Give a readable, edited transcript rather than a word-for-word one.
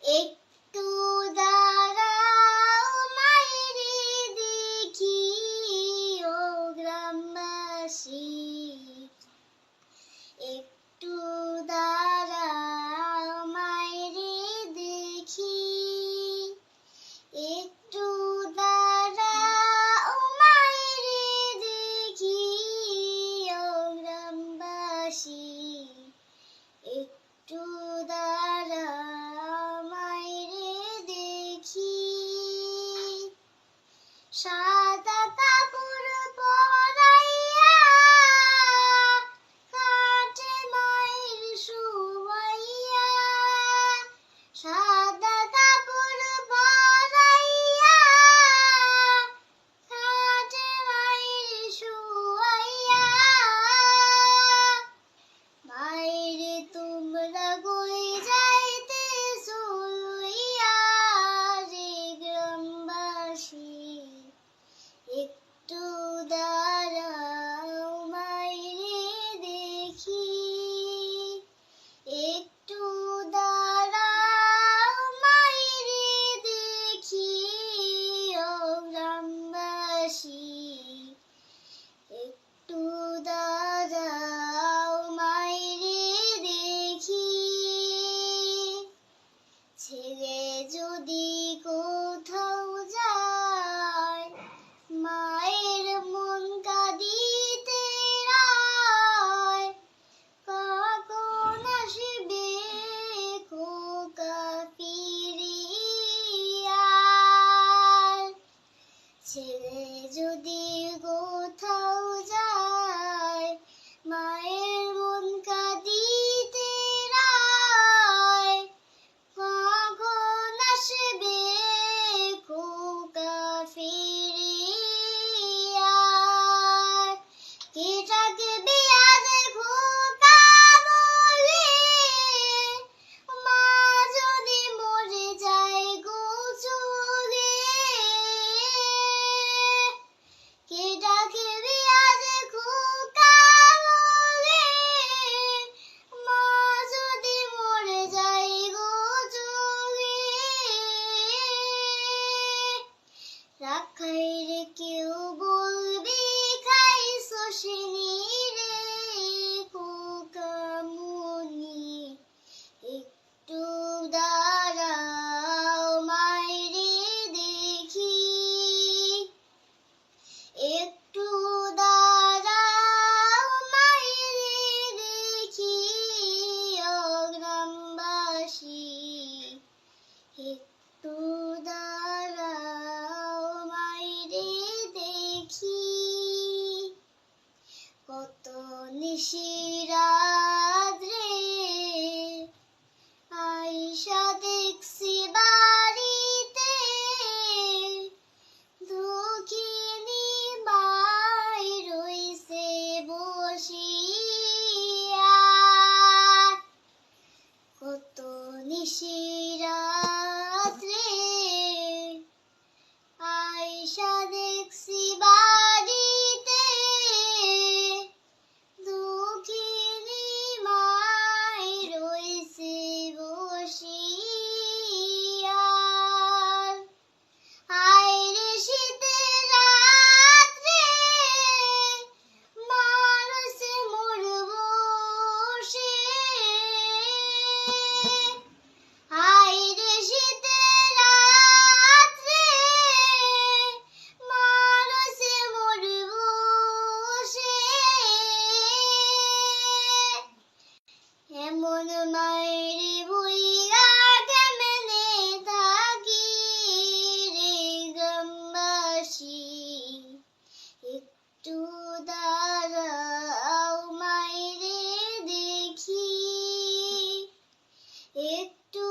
একটু দাঁড়াও মায়েরে দেখি ও গ্রামবাসী, একটু দাঁড়াও মায়েরে দেখি, একটু দাঁড়াও মায়েরে দেখি ও গ্রামবাসী, একটু দাঁড়াও মায়েরে দেখি। সাদা কাপড় পরাইয়া খাটে মায়ের শুয়াইয়া, সাদা কাপড় পরাইয়া খাটে মায়ের শুয়াইয়া, মায়েরে তোমরা কই যাইতেছো লইয়া রে গ্রামবাসী, একটু দাঁড়াও মায়েরে দেখি, একটু দাঁড়াও মায়েরে দেখি ও গ্রামবাসী, একটু দাঁড়াও মায়েরে দেখি। ছেলে যদি কোথাও যায় মায়ের মন কাঁদিতে রয়, কখন আসবে খোকা ফিরিয়া। ছেলে যদি কোথাও যায় মায়ের মন কাঁদিতে রয়, কখন আসবে খোকা ফিরিয়া। কে ডাকবে আজ খোকা বলে, মা যদি মরে যায় গো চলে। কে ডাকবে আজ খোকা বলে, মা যদি মরে যায় গো চলে। রাখাইরে কেউ বলবে খাইছো সিনিরে খোকা মনি, একটু দাঁড়াও মায়েরে দেখি, একটু দাঁড়াও মায়েরে দেখি ও গ্রামবাসী, একটু দাঁড়াও মায়েরে দেখি। কত নিশিরাত রে আইসা দেখছি বাড়িতে, দুঃখিনী মাই রইছে বসিয়া। কত নিশিরাত রে আইসা দেখছি বাড়িতে, দুঃখিনী মাই রইছে বসিয়া। হায়রে শীতের রাত রে মা রইছে মোর বসে, হায়রে শীতের রাত রে মা রইছে মোর বসে। এমন মায়েরে বইয়া কেমনে থাকি রে গ্রামবাসী, একটু দাঁড়াও মায়েরে দেখি, একটু